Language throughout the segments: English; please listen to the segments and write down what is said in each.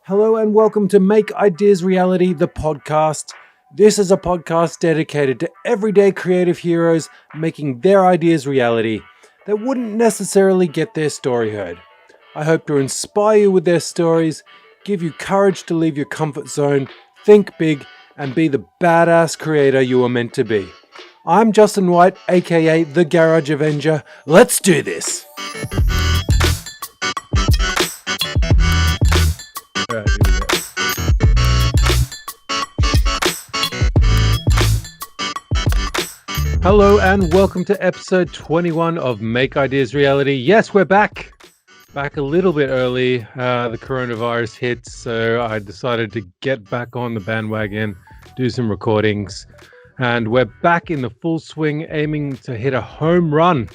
Hello and welcome to Make Ideas Reality, the podcast. This is a podcast dedicated to everyday creative heroes making their ideas reality that wouldn't necessarily get their story heard. I hope to inspire you with their stories, give you courage to leave your comfort zone, think big, and be the badass creator you are meant to be. I'm Justin White, aka the Garage Avenger. Let's do this! All right, here we go. Hello and welcome to episode 21 of Make Ideas Reality. Yes, we're back a little bit early. The coronavirus hit, so I decided to get back on the bandwagon, do some recordings, and we're back in the full swing, aiming to hit a home run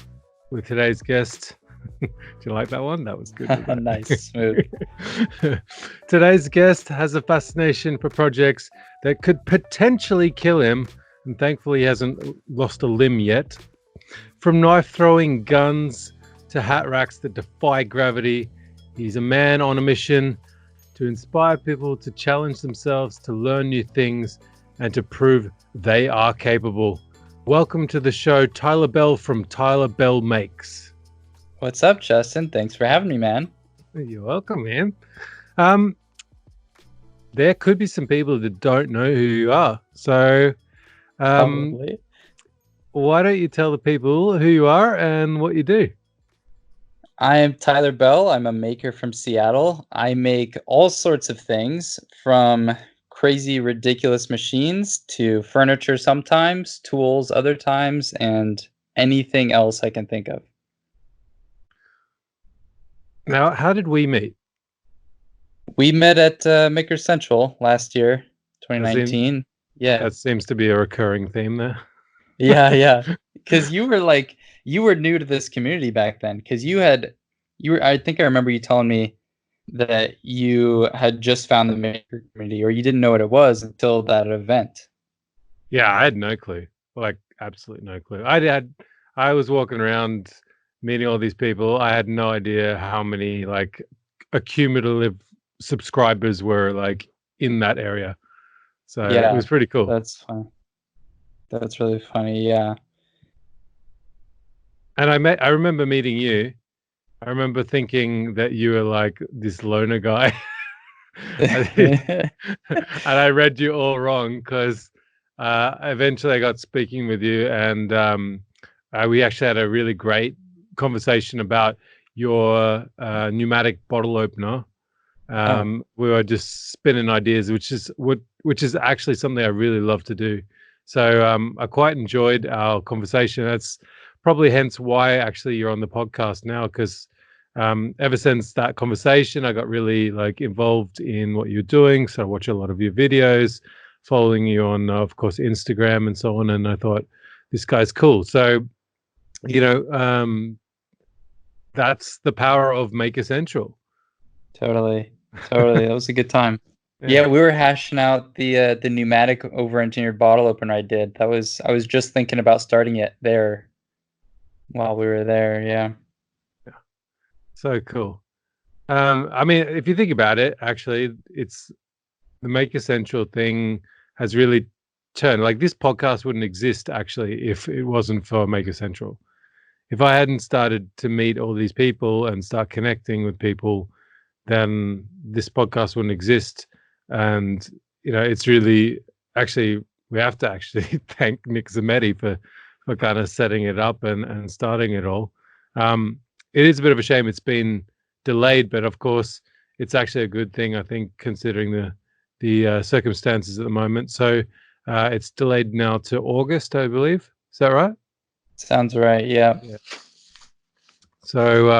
with today's guest. Do you like that one? That was good. Nice, smooth. Today's guest has a fascination for projects that could potentially kill him, and thankfully he hasn't lost a limb yet. From knife-throwing guns to hat racks that defy gravity, he's a man on a mission to inspire people to challenge themselves, to learn new things, and to prove they are capable. Welcome to the show, Tyler Bell from Tyler Bell Makes. What's up, Justin? Thanks for having me, man. You're welcome, man. There could be some people that don't know who you are. So Probably. why don't you tell the people who you are and what you do? I am Tyler Bell. I'm a maker from Seattle. I make all sorts of things, from crazy, ridiculous machines to furniture sometimes, tools other times, and anything else I can think of. Now, how did we meet? We met at Maker Central last year, 2019. Yeah. That seems to be a recurring theme there. Yeah. Because you were new to this community back then. Because I think I remember you telling me that you had just found the maker community, or you didn't know what it was until that event. Yeah, I had no clue. Like, absolutely no clue. I was walking around meeting all these people. I had no idea how many like accumulative subscribers were like in that area. So Yeah, it was pretty cool. That's fun. That's really funny. Yeah. And I remember meeting you. I remember thinking that you were like this loner guy. And I read you all wrong because eventually I got speaking with you, and we actually had a really great conversation about your pneumatic bottle opener. We were just spinning ideas, which is actually something I really love to do. So I quite enjoyed our conversation. That's probably hence why actually you're on the podcast now, because ever since that conversation, I got really like involved in what you're doing. So I watch a lot of your videos, following you on, of course, Instagram and so on. And I thought, this guy's cool. So, that's the power of Maker Central. Totally. That was a good time. Yeah, we were hashing out the pneumatic over-engineered bottle opener I did. I was just thinking about starting it there while we were there. Yeah. So cool. I mean, if you think about it, actually, it's the Maker Central thing has really turned. Like, this podcast wouldn't exist actually if it wasn't for Maker Central. If I hadn't started to meet all these people and start connecting with people, then this podcast wouldn't exist. And, it's really, actually, we have to actually thank Nick Zametti for kind of setting it up and starting it all. It is a bit of a shame it's been delayed, but of course, it's actually a good thing, I think, considering the circumstances at the moment. So it's delayed now to August, I believe. Is that right? Sounds right. Yeah. So,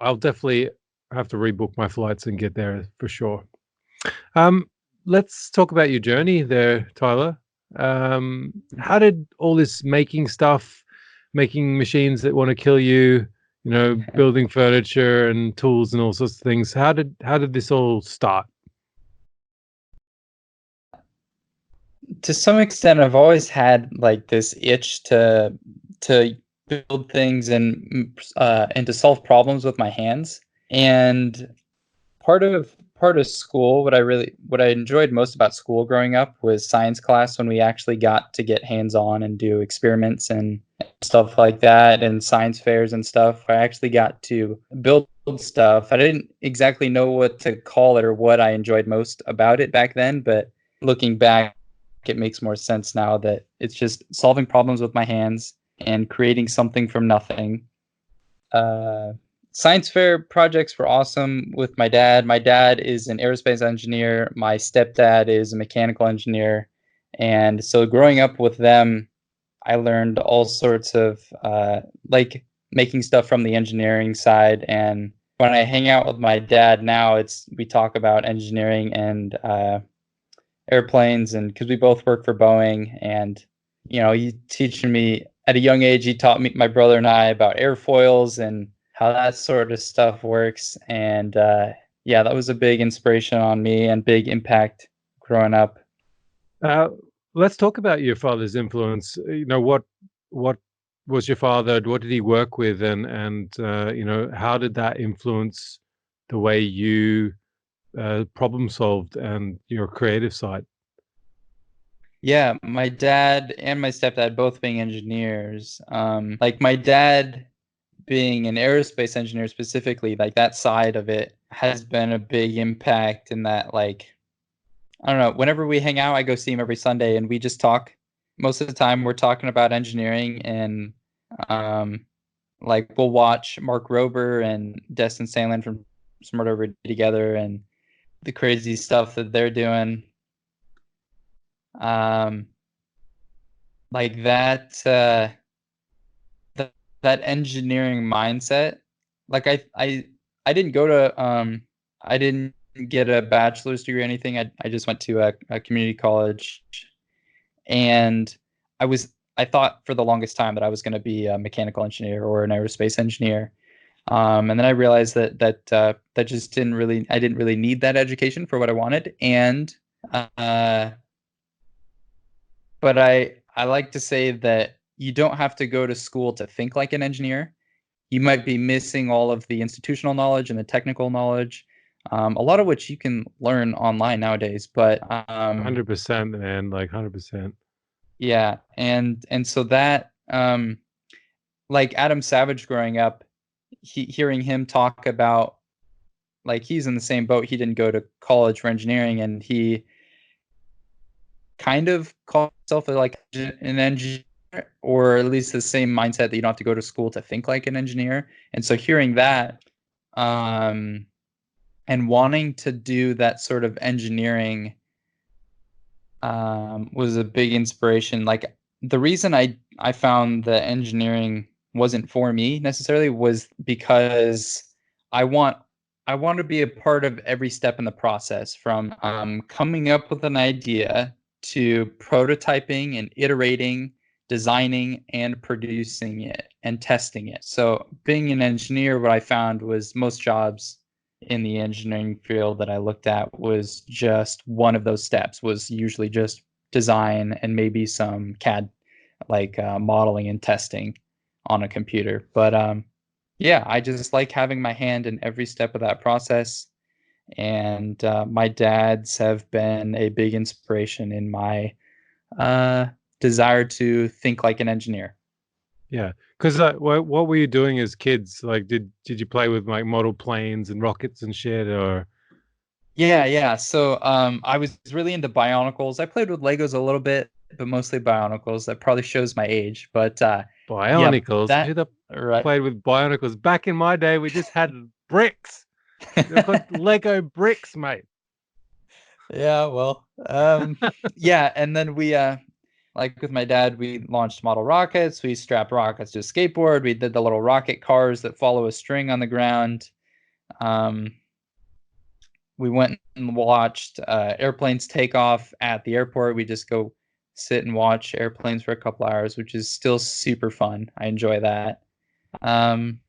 I'll definitely have to rebook my flights and get there for sure. Let's talk about your journey there, Tyler. How did all this making machines that want to kill you, building furniture and tools and all sorts of things, how did this all start? To some extent, I've always had like this itch to build things and to solve problems with my hands. And part of school, what I enjoyed most about school growing up was science class, when we actually got to get hands-on and do experiments and stuff like that, and science fairs and stuff. I actually got to build stuff. I didn't exactly know what to call it or what I enjoyed most about it back then, but looking back, it makes more sense now that it's just solving problems with my hands and creating something from nothing. Science fair projects were awesome with my dad. My dad is an aerospace engineer. My stepdad is a mechanical engineer. And so growing up with them, I learned all sorts of like making stuff from the engineering side. And when I hang out with my dad now, we talk about engineering and airplanes, and because we both work for Boeing, and he teaching me at a young age. He taught me, my brother and I, about airfoils and how that sort of stuff works. And yeah, that was a big inspiration on me and big impact growing up. Let's talk about your father's influence. What was your father? What did he work with, and how did that influence the way you problem solved and your creative side? Yeah, my dad and my stepdad both being engineers. Like my dad being an aerospace engineer specifically, like that side of it has been a big impact in that, like, I don't know, whenever we hang out, I go see him every Sunday and we just talk. Most of the time we're talking about engineering, and like we'll watch Mark Rober and Destin Sandlin from Smart Over together and the crazy stuff that they're doing. Like that engineering mindset. Like I didn't go to I didn't get a bachelor's degree or anything. I just went to a community college, and I thought for the longest time that I was going to be a mechanical engineer or an aerospace engineer. And then I realized that just I didn't really need that education for what I wanted. And but I like to say that you don't have to go to school to think like an engineer. You might be missing all of the institutional knowledge and the technical knowledge, a lot of which you can learn online nowadays. But 100%, man, like 100%. yeah, and so that like Adam Savage growing up, hearing him talk about, like, he's in the same boat. He didn't go to college for engineering, and he kind of called himself like an engineer, or at least the same mindset that you don't have to go to school to think like an engineer. And so hearing that, and wanting to do that sort of engineering was a big inspiration. Like the reason I found that engineering wasn't for me necessarily was because I want I want to be a part of every step in the process, from coming up with an idea to prototyping and iterating, designing and producing it and testing it. So being an engineer, what I found was most jobs in the engineering field that I looked at was just one of those steps, was usually just design and maybe some CAD, like modeling and testing on a computer. But yeah, I just like having my hand in every step of that process. And my dads have been a big inspiration in my desire to think like an engineer. Yeah, because what were you doing as kids? Like, did you play with like model planes and rockets and shit, or? Yeah. So I was really into Bionicles. I played with Legos a little bit, but mostly Bionicles. That probably shows my age. But yeah, Bionicles? Who that the right. played with Bionicles? Back in my day, we just had bricks. They're called Lego bricks, mate. Yeah, well, yeah, and then we like with my dad, we launched model rockets. We strapped rockets to a skateboard. We did the little rocket cars that follow a string on the ground. Um, we went and watched airplanes take off at the airport. We just go sit and watch airplanes for a couple hours, which is still super fun. I enjoy that. Um,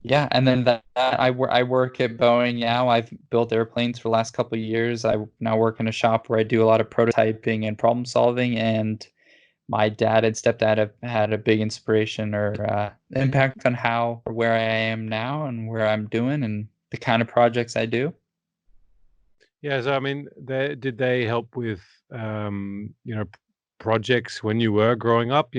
yeah, and then I work at Boeing now. I've built airplanes for the last couple of years. I now work in a shop where I do a lot of prototyping and problem solving. And my dad and stepdad have had a big inspiration or impact on how or where I am now and where I'm doing. And the kind of projects I do. Yeah, so I mean, did they help with projects when you were growing up?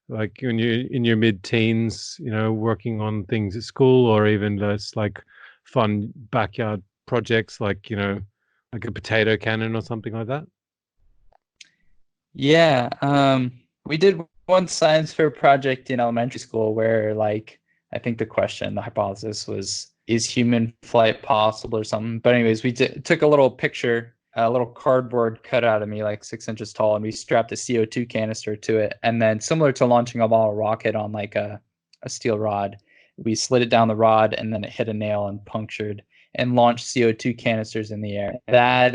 Like when you in your mid-teens, working on things at school, or even just like fun backyard projects, like like a potato cannon or something like that. Yeah, we did one science fair project in elementary school where, like, I think the hypothesis was, is human flight possible or something? But anyways, we took a little picture, a little cardboard cutout of me, like 6 inches tall, and we strapped a CO2 canister to it. And then, similar to launching a model rocket on like a steel rod, we slid it down the rod and then it hit a nail and punctured and launched CO2 canisters in the air. That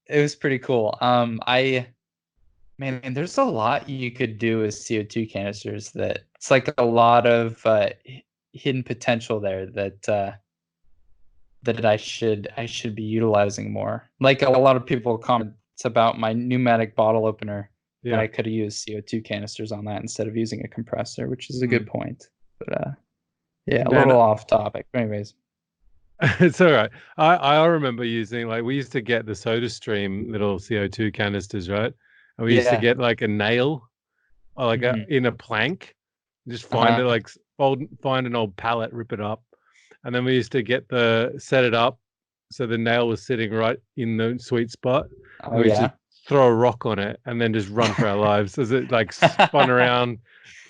it was pretty cool. Man, there's a lot you could do with CO2 canisters. That it's like a lot of hidden potential there that I should be utilizing more. Like a lot of people comment about my pneumatic bottle opener, that Yeah. I could have used CO2 canisters on that instead of using a compressor, which is a good point. But yeah, a Man, little off topic. But anyways, it's all right. I remember using, like, we used to get the Soda Stream little CO2 canisters, right? And we used to yeah. get like a nail, or like Mhm. in a plank, just find it, Uh-huh. like find an old pallet, rip it up, and then we used to set it up so the nail was sitting right in the sweet spot, and Oh we used to yeah. throw a rock on it and then just run for our lives as it like spun around,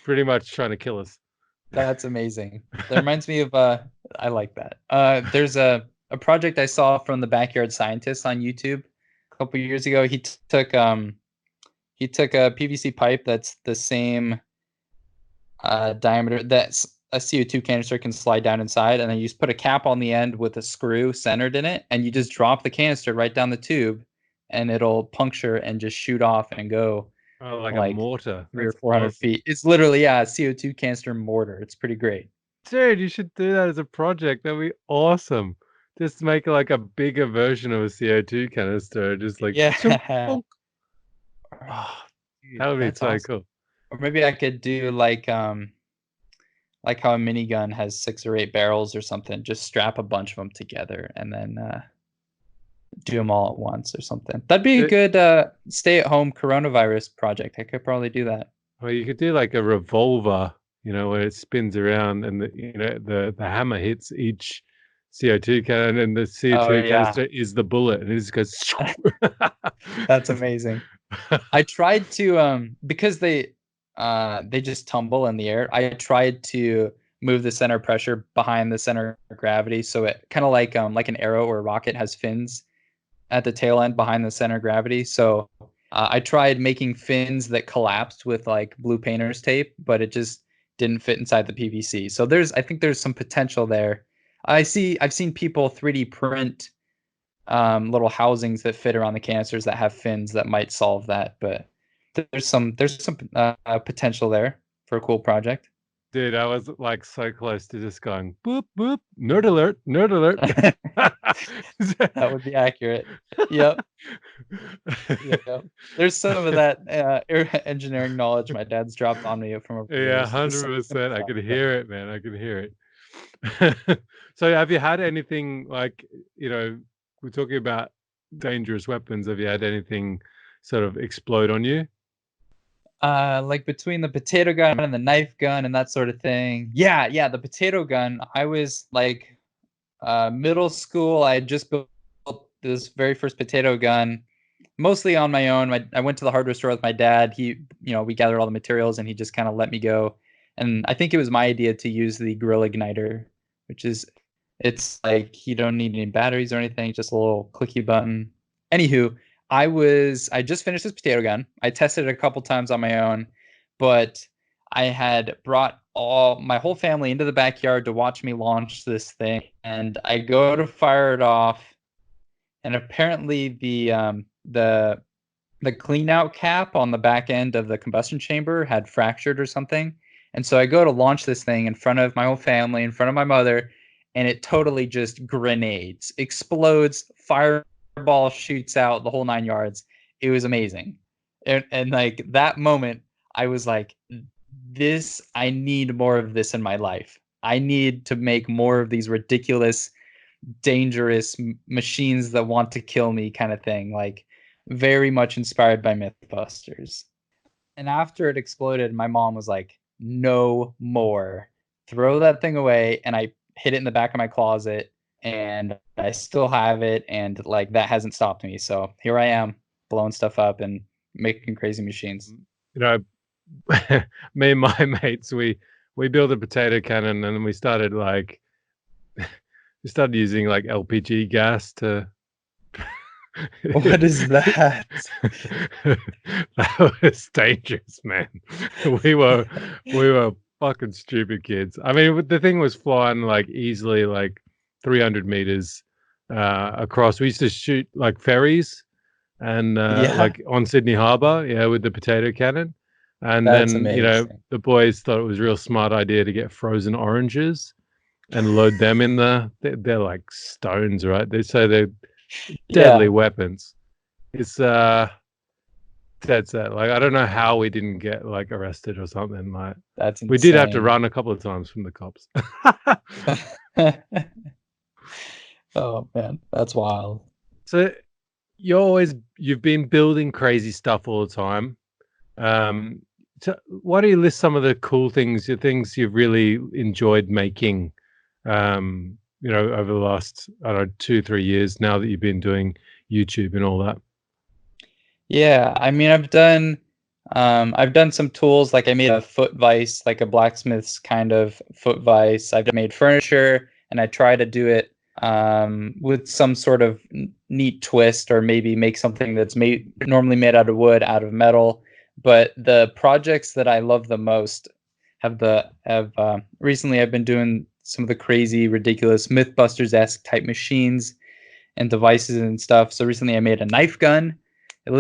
pretty much trying to kill us. That's amazing. That reminds me of I like that. There's a project I saw from the Backyard Scientist on YouTube a couple years ago. He took a PVC pipe that's the same diameter that's a CO2 canister can slide down inside, and then you just put a cap on the end with a screw centered in it, and you just drop the canister right down the tube, and it'll puncture and just shoot off and go Oh, like a like mortar. three or That's 400 awesome. feet. It's literally, yeah, a CO2 canister mortar. It's pretty great. Dude, you should do that as a project. That'd be awesome. Just make like a bigger version of a CO2 canister. Just like chunk, Yeah. chunk. Oh, that Dude, would be that's so awesome. cool. Or maybe I could do like how a minigun has 6 or 8 barrels or something. Just strap a bunch of them together and then do them all at once or something. That'd be a It, good stay-at-home coronavirus project. I could probably do that. well, you could do like a revolver, where it spins around and the hammer hits each CO2 cannon, and the Oh CO2 yeah, canister is the bullet, and it just goes. that's amazing. I tried to because they just tumble in the air. I tried to move the center of pressure behind the center of gravity, so it kind of like an arrow or a rocket has fins at the tail end behind the center of gravity. So I tried making fins that collapsed with like blue painter's tape, but it just didn't fit inside the PVC. So I think there's some potential there. I've seen people 3D print little housings that fit around the canisters that have fins that might solve that. But there's some potential there for a cool project. Dude, I was like so close to just going boop boop, nerd alert, nerd alert. That would be accurate. Yep. Yep. There's some of that engineering knowledge my dad's dropped on me from over the Yeah, years. Just some simple 100%. I stuff, could but hear it, man. I could hear it. So have you had anything like, we're talking about dangerous weapons. Have you had anything sort of explode on you? like between the potato gun and the knife gun and that sort of thing. Yeah, the potato gun. I was like middle school. I had just built this very first potato gun, mostly on my own. I went to the hardware store with my dad. We gathered all the materials and he just kind of let me go. And I think it was my idea to use the grill igniter, which is, it's like you don't need any batteries or anything, just a little clicky button. Anywho, I just finished this potato gun. I tested it a couple times on my own, but I had brought all my whole family into the backyard to watch me launch this thing, and I go to fire it off, and apparently the clean out cap on the back end of the combustion chamber had fractured or something. And so I go to launch this thing in front of my whole family, in front of my mother, and it totally just grenades, explodes, fireball shoots out, the whole 9 yards. It was amazing. And like that moment, I was like, I need more of this in my life. I need to make more of these ridiculous, dangerous machines that want to kill me kind of thing. Like very much inspired by Mythbusters. And after it exploded, my mom was like, "No more. Throw that thing away." And I hid it in the back of my closet, and I still have it, and like that hasn't stopped me. So here I am, blowing stuff up and making crazy machines. You know, me and my mates, we built a potato cannon, and we started using like LPG gas to. What is that? That was dangerous, man. We were fucking stupid kids. I mean, the thing was flying like easily like 300 meters across. We used to shoot like ferries and Yeah, like on Sydney Harbour, yeah, with the potato cannon. And that's then, amazing. the boys thought it was a real smart idea to get frozen oranges and load them in they're like stones, right? They're deadly Yeah, weapons. It's that's it. Like, I don't know how we didn't get like arrested or something. Like, that's we did have to insane. run a couple of times from the cops. Oh man, that's wild. So you've been building crazy stuff all the time. So why don't you list some of the cool things, the things you've really enjoyed making, over the last, I don't know, 2-3 years now that you've been doing YouTube and all that. Yeah, I mean, I've done some tools. Like I made a foot vise, like a blacksmith's kind of foot vise. I've made furniture, and I try to do it with some sort of neat twist, or maybe make something that's normally made out of wood, out of metal. But the projects that I love the most have recently I've been doing some of the crazy, ridiculous Mythbusters-esque type machines and devices and stuff. So recently I made a knife gun. It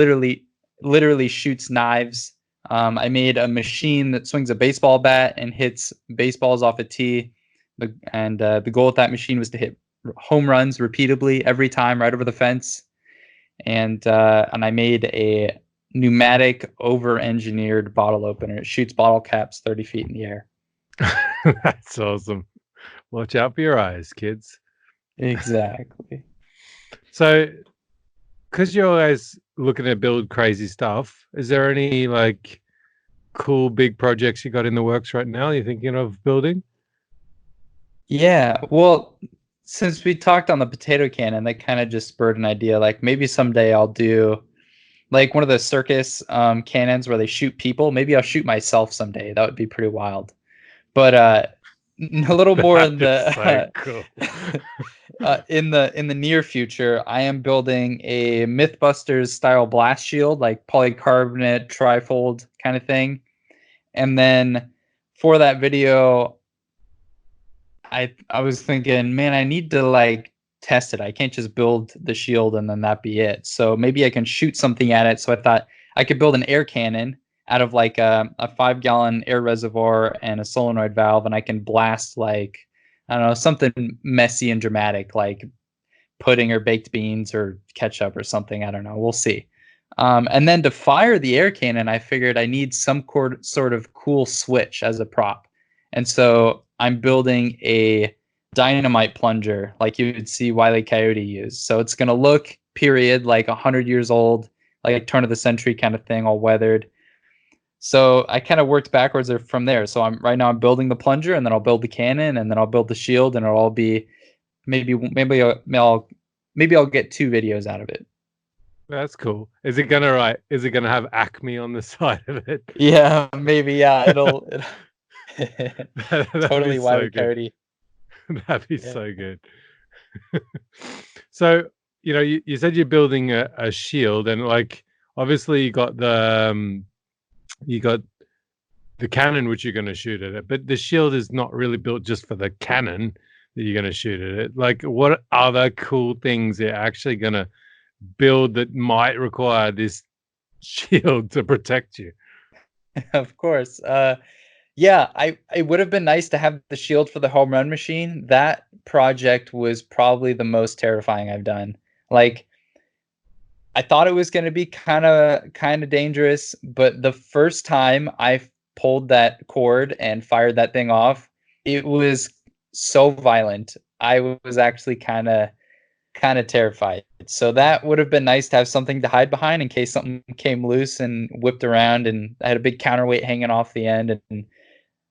literally shoots knives. I made a machine that swings a baseball bat and hits baseballs off a tee. The goal with that machine was to hit home runs repeatedly every time right over the fence. And I made a pneumatic over-engineered bottle opener. It shoots bottle caps 30 feet in the air. That's awesome. Watch out for your eyes, kids. Exactly. So, because you're always looking to build crazy stuff, is there any like cool big projects you got in the works right now you're thinking of building? Yeah, well, since we talked on the potato cannon, that kind of just spurred an idea. Like maybe someday I'll do like one of the circus cannons where they shoot people. Maybe I'll shoot myself someday. That would be pretty wild. But a little more That in is so the cool. in the near future, I am building a MythBusters style blast shield, like polycarbonate trifold kind of thing. And then for that video, I was thinking, man, I need to like test it. I can't just build the shield and then that be it. So maybe I can shoot something at it. So I thought I could build an air cannon out of like a 5-gallon air reservoir and a solenoid valve, and I can blast like, I don't know, something messy and dramatic, like pudding or baked beans or ketchup or something. I don't know. We'll see. And then to fire the air cannon, I figured I need some sort of cool switch as a prop. And so I'm building a dynamite plunger like you would see Wile E. Coyote use. So it's going to look, period, like 100 years old, like a turn of the century kind of thing, all weathered. So I kind of worked backwards from there. So right now I'm building the plunger, and then I'll build the cannon, and then I'll build the shield, and it'll all be maybe I'll get 2 videos out of it. That's cool. Is it gonna have Acme on the side of it? Yeah, maybe. Yeah, it'll That'd be totally Wile so E. good. Coyote. That'd be Yeah. so good. So, you said you're building a shield, and like obviously you got the cannon which you're going to shoot at it, but the shield is not really built just for the cannon that you're going to shoot at it. Like, what other cool things are actually going to build that might require this shield to protect you? Of course. Yeah, it would have been nice to have the shield for the home run machine. That project was probably the most terrifying I've done. Like, I thought it was going to be kind of dangerous, but the first time I pulled that cord and fired that thing off, it was so violent. I was actually kind of terrified. So that would have been nice to have something to hide behind in case something came loose and whipped around, and I had a big counterweight hanging off the end, and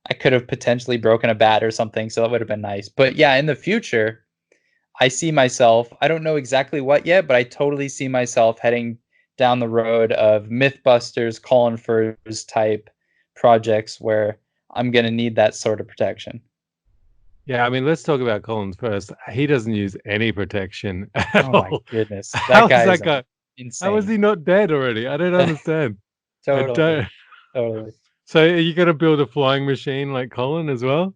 I could have potentially broken a bat or something. So that would have been nice. But yeah, in the future, I see myself, I don't know exactly what yet, but I totally see myself heading down the road of Mythbusters, Colin Furs type projects where I'm going to need that sort of protection. Yeah, I mean, let's talk about Collins first. He doesn't use any protection at Oh my all. goodness. That How is guy that is guy? How is insane. he not dead already? I don't understand. I Totally. don't. Totally. So are you gonna build a flying machine like Colin as well?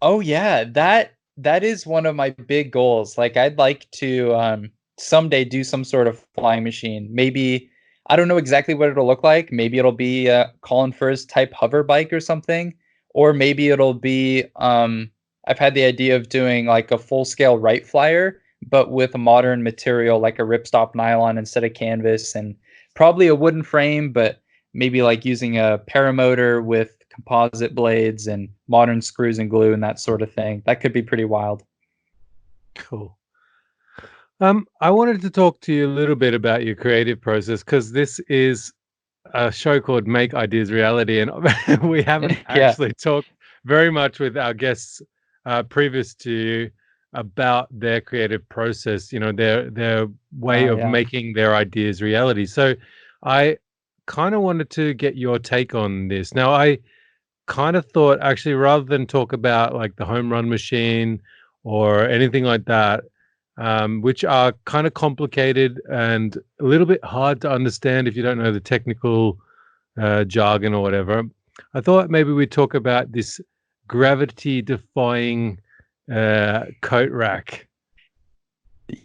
Oh yeah, that is one of my big goals. Like I'd like to someday do some sort of flying machine. Maybe I don't know exactly what it'll look like. Maybe it'll be a Colin First type hover bike or something, or maybe it'll be I've had the idea of doing like a full scale Wright Flyer, but with a modern material like a ripstop nylon instead of canvas, and probably a wooden frame, but maybe like using a paramotor with composite blades and modern screws and glue and that sort of thing. That could be pretty wild. Cool. I wanted to talk to you a little bit about your creative process because this is a show called Make Ideas Reality, and we haven't Yeah. actually talked very much with our guests previous to you about their creative process. You know, their way of Yeah. making their ideas reality. So, I kind of wanted to get your take on this. Now, I kind of thought actually rather than talk about like the home run machine or anything like that, which are kind of complicated and a little bit hard to understand if you don't know the technical jargon or whatever. I thought maybe we'd talk about this gravity defying coat rack.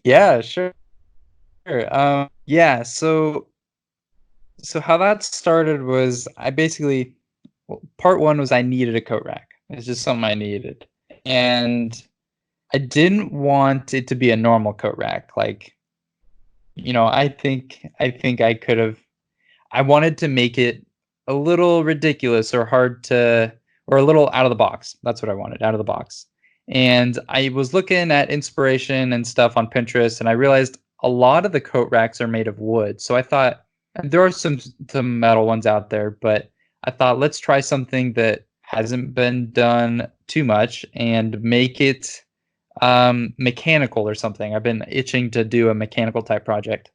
Yeah, sure. Yeah, so how that started was I basically part one was I needed a coat rack. It's just something I needed. And I didn't want it to be a normal coat rack. Like, I think I could have I wanted to make it a little ridiculous or hard to or a little out of the box. That's what I wanted, out of the box. And I was looking at inspiration and stuff on Pinterest, and I realized a lot of the coat racks are made of wood. So I thought, and there are some metal ones out there, but I thought let's try something that hasn't been done too much and make it mechanical or something. I've been itching to do a mechanical type project.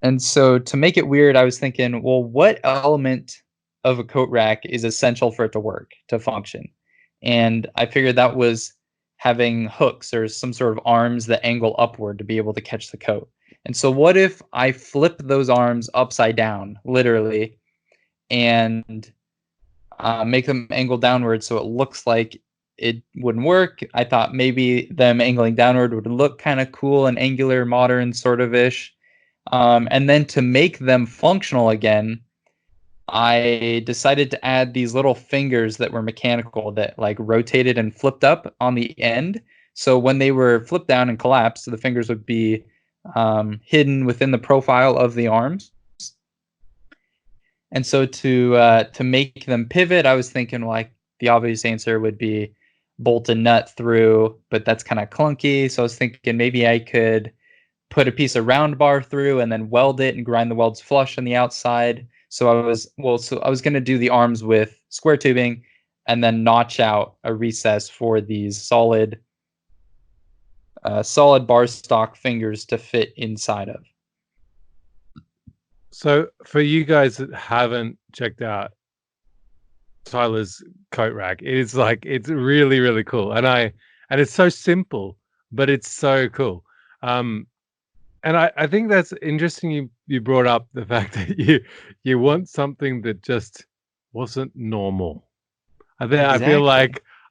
And so to make it weird, I was thinking, well, what element of a coat rack is essential for it to work, to function? And I figured that was having hooks or some sort of arms that angle upward to be able to catch the coat. And so what if I flip those arms upside down, literally, and make them angle downward so it looks like it wouldn't work? I thought maybe them angling downward would look kind of cool and angular, modern, sort of ish. And then to make them functional again, I decided to add these little fingers that were mechanical that like rotated and flipped up on the end. So when they were flipped down and collapsed, the fingers would be hidden within the profile of the arms. And so to make them pivot, I was thinking like the obvious answer would be bolt a nut through, but that's kind of clunky. So I was thinking maybe I could put a piece of round bar through and then weld it and grind the welds flush on the outside. So I was going to do the arms with square tubing and then notch out a recess for these solid bar stock fingers to fit inside of. So for you guys that haven't checked out Tyler's coat rack, it's like it's really, really cool. And it's so simple, but it's so cool. And I think that's interesting you brought up the fact that you want something that just wasn't normal. Exactly.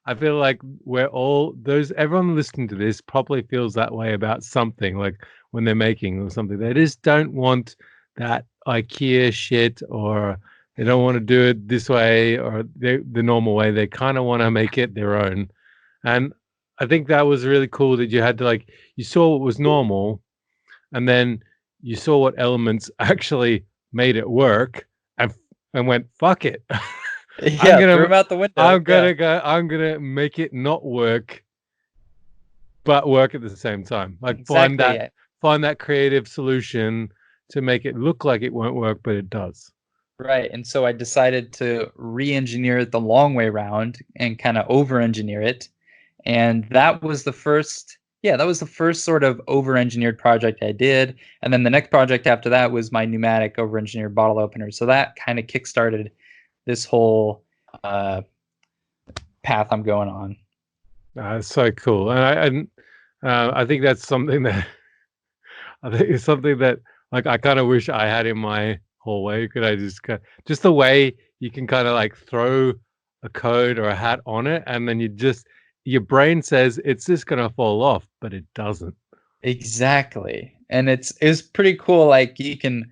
I feel like we're all those everyone listening to this probably feels that way about something, like when they're making or something. They just don't want that IKEA shit, or they don't want to do it this way or the normal way. They kind of want to make it their own. And I think that was really cool that you had to like you saw what was normal, and then you saw what elements actually made it work, and went fuck it. Yeah, threw him out the window. I'm gonna make it not work, but work at the same time. Like Exactly. find that creative solution to make it look like it won't work, but it does. Right. And so I decided to re-engineer it the long way around and kind of over-engineer it. And that was the first, yeah, that was the first sort of over-engineered project I did. And then the next project after that was my pneumatic over-engineered bottle opener. So that kind of kickstarted this whole path I'm going on. It's so cool, and I think that's something that I think it's something that like I kind of wish I had in my hallway. Could I just the way you can kind of like throw a code or a hat on it, and then your brain says it's just gonna fall off, but it doesn't. Exactly. And it's pretty cool. Like you can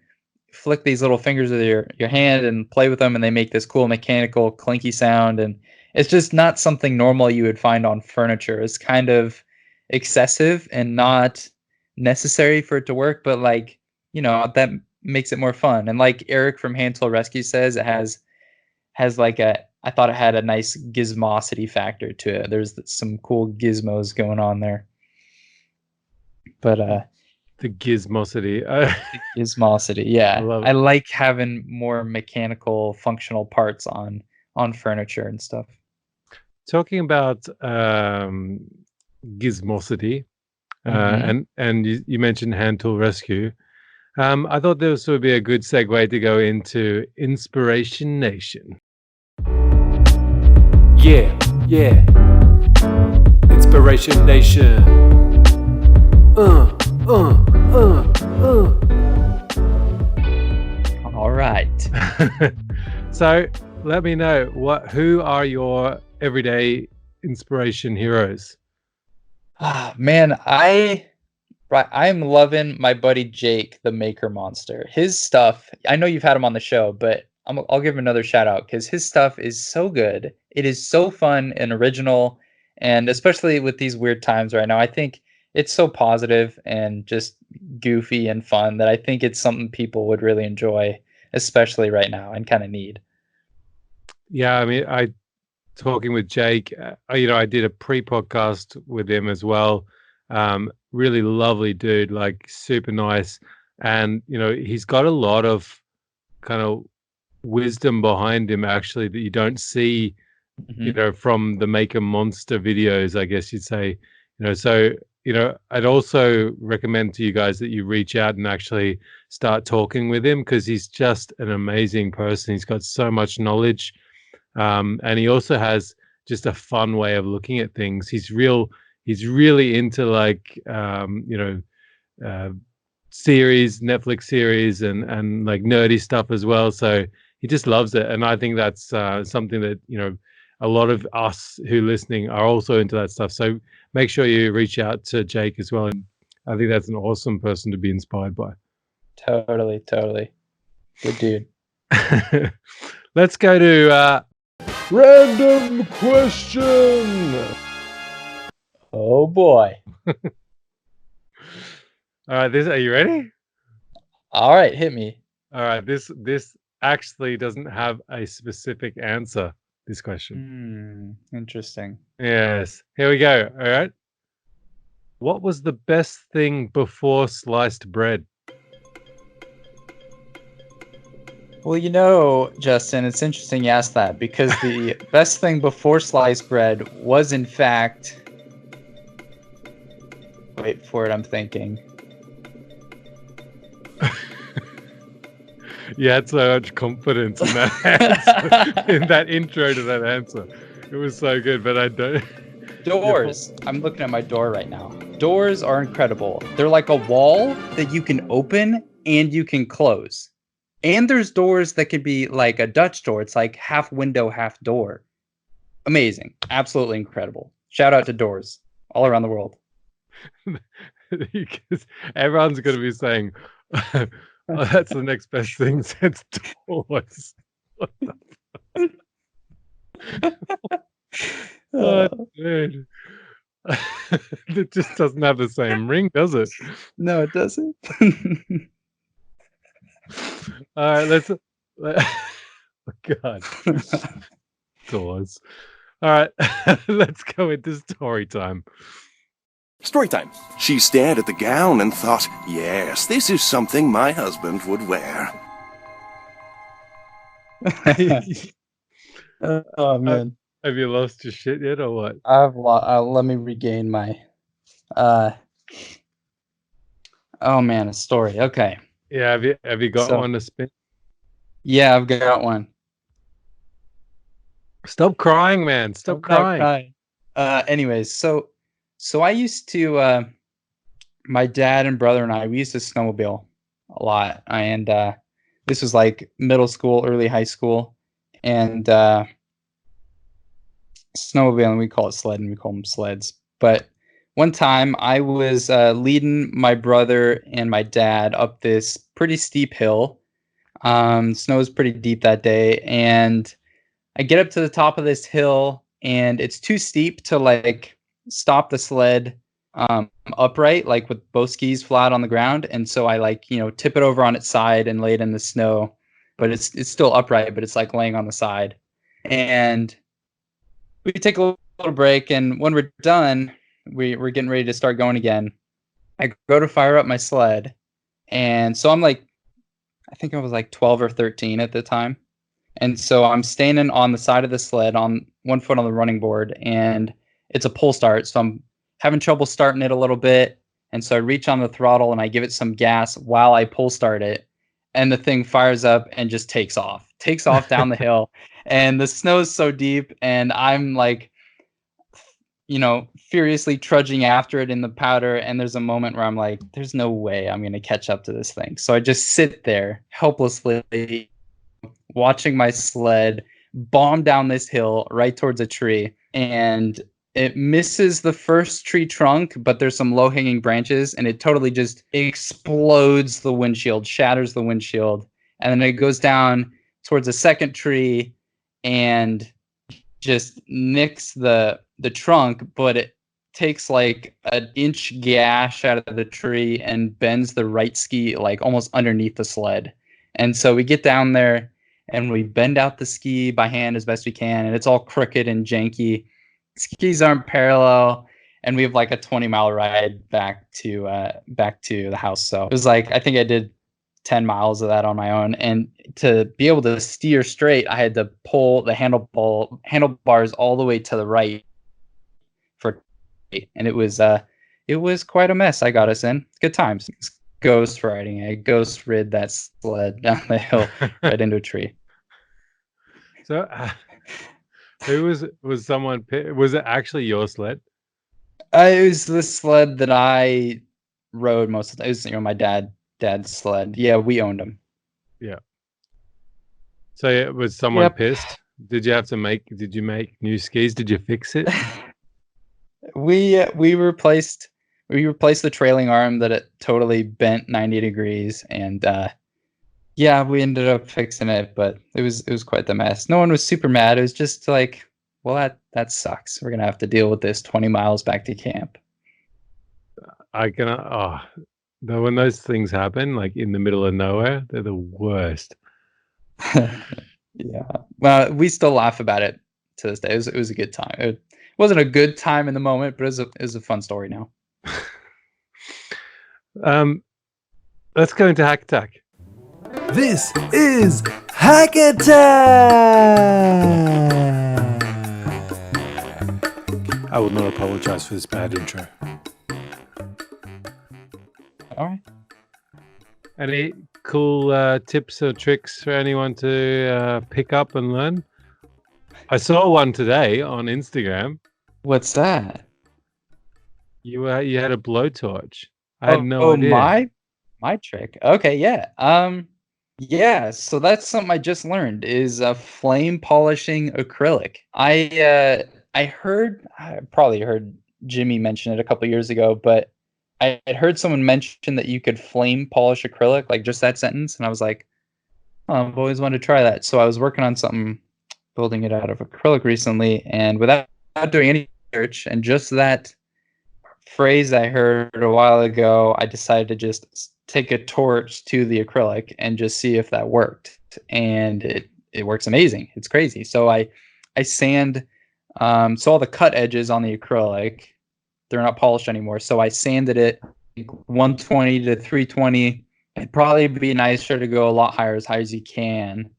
flick these little fingers with your hand and play with them, and they make this cool mechanical clinky sound. And it's just not something normal you would find on furniture. It's kind of excessive and not necessary for it to work, but like, that makes it more fun. And like Eric from Hand Tool Rescue says, it has like I thought it had a nice gizmosity factor to it. There's some cool gizmos going on there. But the gizmosity. Gizmosity, yeah. I like having more mechanical functional parts on furniture and stuff. Talking about gizmosity, and you mentioned Hand Tool Rescue. I thought this would be a good segue to go into Inspiration Nation. Yeah. Inspiration Nation. All right. So let me know who are your everyday inspiration heroes? Man, I'm loving my buddy Jake, the Maker Monster. His stuff, I know you've had him on the show, but I'll give him another shout out because his stuff is so good. It is so fun and original, and especially with these weird times right now, I think it's so positive and just goofy and fun that I think it's something people would really enjoy, especially right now, and kind of need. Yeah, I mean, talking with Jake, I did a pre-podcast with him as well. Really lovely dude, like super nice. And, he's got a lot of kind of wisdom behind him, actually, that you don't see, from the Maker Monster videos, I guess you'd say. So, I'd also recommend to you guys that you reach out and actually start talking with him because he's just an amazing person. He's got so much knowledge. And he also has just a fun way of looking at things. He's really into like, series, Netflix series and like nerdy stuff as well. So he just loves it. And I think that's something that, a lot of us who are listening are also into that stuff. So make sure you reach out to Jake as well. And I think that's an awesome person to be inspired by. Totally. Good dude. Let's go to random question. Oh boy. All right, are you ready? All right, hit me. All right, this actually doesn't have a specific answer, this question. Interesting. Yes. Here we go. All right. What was the best thing before sliced bread? Well, Justin, it's interesting you asked that because the best thing before sliced bread was, in fact... Wait for it, I'm thinking. You had so much confidence in that answer, in that intro to that answer. It was so good, but I don't... Doors. I'm looking at my door right now. Doors are incredible. They're like a wall that you can open and you can close. And there's doors that could be like a Dutch door. It's like half window, half door. Amazing. Absolutely incredible. Shout out to doors all around the world. Because everyone's going to be saying, oh, that's the next best thing since doors. Oh, dude. It just doesn't have the same ring, does it? No, it doesn't. All right, Oh, God. Doors. All right. Let's go into story time. Story time. She stared at the gown and thought, yes, this is something my husband would wear. Oh man, Have you lost your shit yet or what? let me regain my. Oh man, a story. Okay. Yeah, have you got So- one to spin? Yeah, I've got one. Stop crying, man. Stop I'm not crying. Anyways, so I used to my dad and brother and I, we used to snowmobile a lot, and this was like middle school, early high school, and snowmobiling, we call it sledding, we call them sleds. But one time I was leading my brother and my dad up this pretty steep hill. Snow was pretty deep that day, and I get up to the top of this hill, and it's too steep to like stop the sled upright, like with both skis flat on the ground. And so I like, tip it over on its side and lay it in the snow, but it's still upright, but it's like laying on the side. And we take a little break, and when we're done, we're getting ready to start going again. I go to fire up my sled, and so I'm like, I think I was like 12 or 13 at the time. And so I'm standing on the side of the sled on one foot on the running board, and it's a pull start. So I'm having trouble starting it a little bit. And so I reach on the throttle and I give it some gas while I pull start it. And the thing fires up and just takes off down the hill. And the snow is so deep, and I'm like, furiously trudging after it in the powder. And there's a moment where I'm like, there's no way I'm going to catch up to this thing. So I just sit there helplessly watching my sled bomb down this hill right towards a tree, and it misses the first tree trunk, but there's some low-hanging branches, and it totally just explodes the windshield, shatters the windshield, and then it goes down towards a second tree and just nicks the trunk, but it takes like an inch gash out of the tree and bends the right ski like almost underneath the sled. And so we get down there and we bend out the ski by hand as best we can, and it's all crooked and janky. Skis aren't parallel, and we have like a 20-mile ride back to the house. So it was like, I think I did 10 miles of that on my own, and to be able to steer straight, I had to pull the handlebars all the way to the right and it was quite a mess. I got us in. Good times. Ghost riding. I ghost rid that sled down the hill right into a tree. So, who was someone? Was it actually your sled? It was the sled that I rode most of the time. It was, my dad's sled. Yeah, we owned him. Yeah. So was someone pissed? Did you make new skis? Did you fix it? We replaced the trailing arm that it totally bent 90 degrees, and we ended up fixing it, but it was quite the mess. No one was super mad. It was just like, well, that sucks. We're gonna have to deal with this 20 miles back to camp. When those things happen, like in the middle of nowhere, they're the worst. Yeah. Well, we still laugh about it to this day. It was a good time. It wasn't a good time in the moment, but it was a fun story now. Let's go into Hack Attack. This is Hack Attack! I will not apologize for this bad intro. All right. Any cool tips or tricks for anyone to pick up and learn? I saw one today on Instagram. What's that? You had a blowtorch. I had no idea. My trick. Okay, yeah. Yeah, so that's something I just learned is flame polishing acrylic. I probably heard Jimmy mention it a couple years ago, but I had heard someone mention that you could flame polish acrylic, like just that sentence, and I was like, oh, I've always wanted to try that. So I was working on something, building it out of acrylic recently, and without doing any research, and just that phrase I heard a while ago, I decided to just take a torch to the acrylic and just see if that worked. And it works amazing. It's crazy. So I sand, so all the cut edges on the acrylic, they're not polished anymore. So I sanded it 120 to 320. It'd probably be nicer to go a lot higher, as high as you can,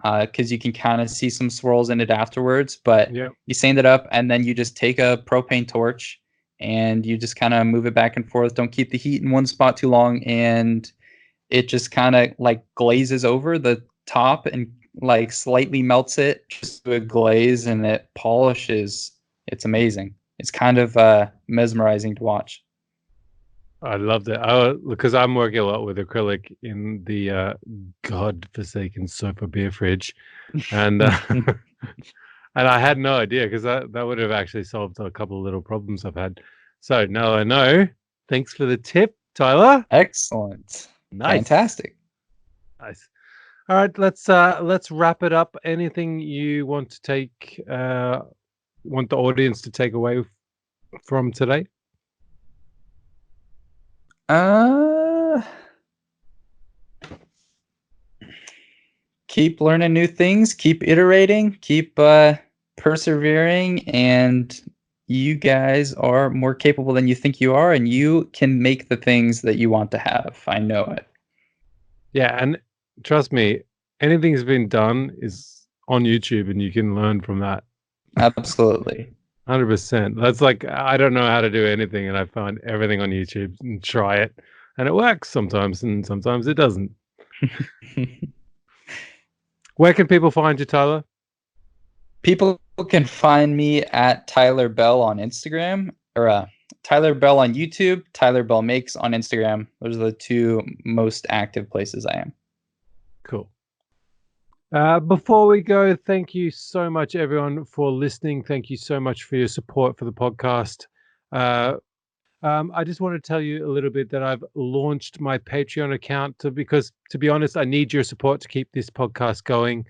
because you can kind of see some swirls in it afterwards. But Yeah. you sand it up, and then you just take a propane torch and you just kind of move it back and forth. Don't keep the heat in one spot too long, and it just kind of like glazes over the top and like slightly melts it just to a glaze, and it polishes. It's amazing. It's kind of mesmerizing to watch. I loved it. Because I'm working a lot with acrylic in the godforsaken sofa beer fridge, and and I had no idea, because that would have actually solved a couple of little problems I've had. So now I know. Thanks for the tip, Tyler. Excellent. Nice. Fantastic. Nice. All right, let's wrap it up. Anything you want to take, want the audience to take away from today? Keep learning new things, keep iterating, keep persevering, and you guys are more capable than you think you are, and you can make the things that you want to have. I know it. Yeah, and trust me, anything that's been done is on YouTube, and you can learn from that. Absolutely. 100%. That's like, I don't know how to do anything, and I find everything on YouTube and try it, and it works sometimes, and sometimes it doesn't. Where can people find you, Tyler? People can find me at Tyler Bell on Instagram, or Tyler Bell on YouTube, Tyler Bell Makes on Instagram. Those are the two most active places I am. Cool. Before we go, thank you so much, everyone, for listening. Thank you so much for your support for the podcast. I just want to tell you a little bit that I've launched my Patreon account because, to be honest, I need your support to keep this podcast going.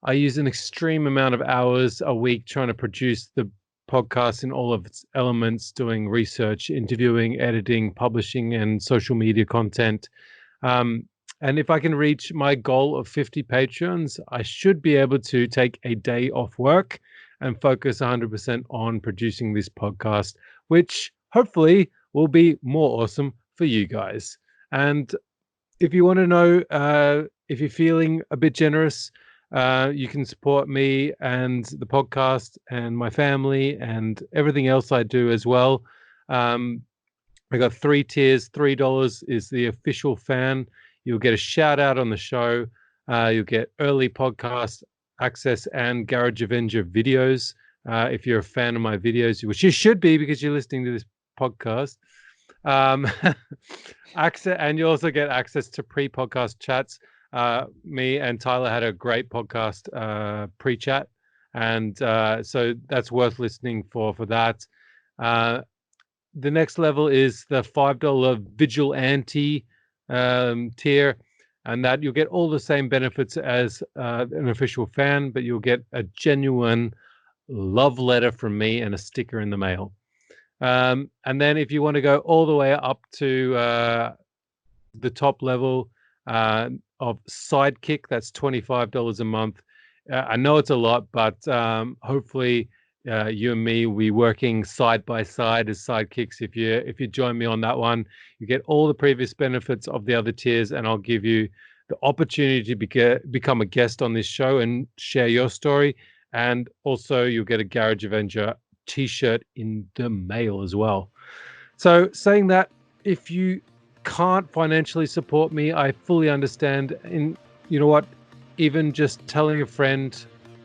I use an extreme amount of hours a week trying to produce the podcast in all of its elements, doing research, interviewing, editing, publishing, and social media content. And if I can reach my goal of 50 patrons, I should be able to take a day off work and focus 100% on producing this podcast, which hopefully will be more awesome for you guys. And if you want to know, if you're feeling a bit generous, you can support me and the podcast and my family and everything else I do as well. I got 3 tiers. $3 is the official fan. You'll get a shout out on the show. You'll get early podcast access and Garage Avenger videos. If you're a fan of my videos, which you should be because you're listening to this podcast. Access, and you also get access to pre-podcast chats. Me and Tyler had a great podcast pre-chat, and so that's worth listening for that. The next level is the $5 Vigilante tier, and that you'll get all the same benefits as an official fan, but you'll get a genuine love letter from me and a sticker in the mail. And then if you want to go all the way up to the top level of Sidekick, that's $25 a month. I know it's a lot, but hopefully you and me, we working side by side as sidekicks. If you join me on that one, you get all the previous benefits of the other tiers, and I'll give you the opportunity to become a guest on this show and share your story. And also you'll get a Garage Avenger t-shirt in the mail as well. So saying that, if you can't financially support me, I fully understand. And you know what, even just telling a friend,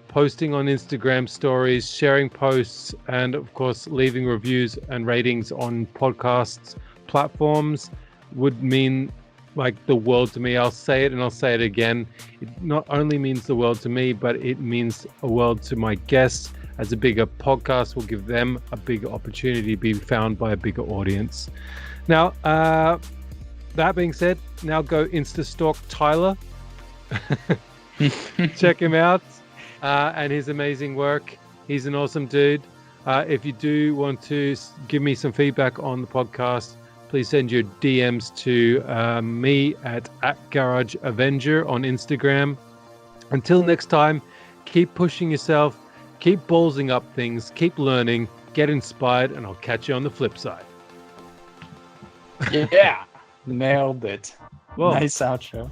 posting on Instagram stories, sharing posts, and of course leaving reviews and ratings on podcasts platforms would mean like the world to me. I'll say it and I'll say it again. It not only means the world to me, but it means a world to my guests, as a bigger podcast will give them a bigger opportunity to be found by a bigger audience. Now, that being said, now go Insta stalk Tyler. Check him out and his amazing work. He's an awesome dude. If you do want to give me some feedback on the podcast, please send your DMs to me at Garage Avenger on Instagram. Until next time, keep pushing yourself, keep ballsing up things, keep learning, get inspired, and I'll catch you on the flip side. Yeah, nailed it. Well, Nice outro.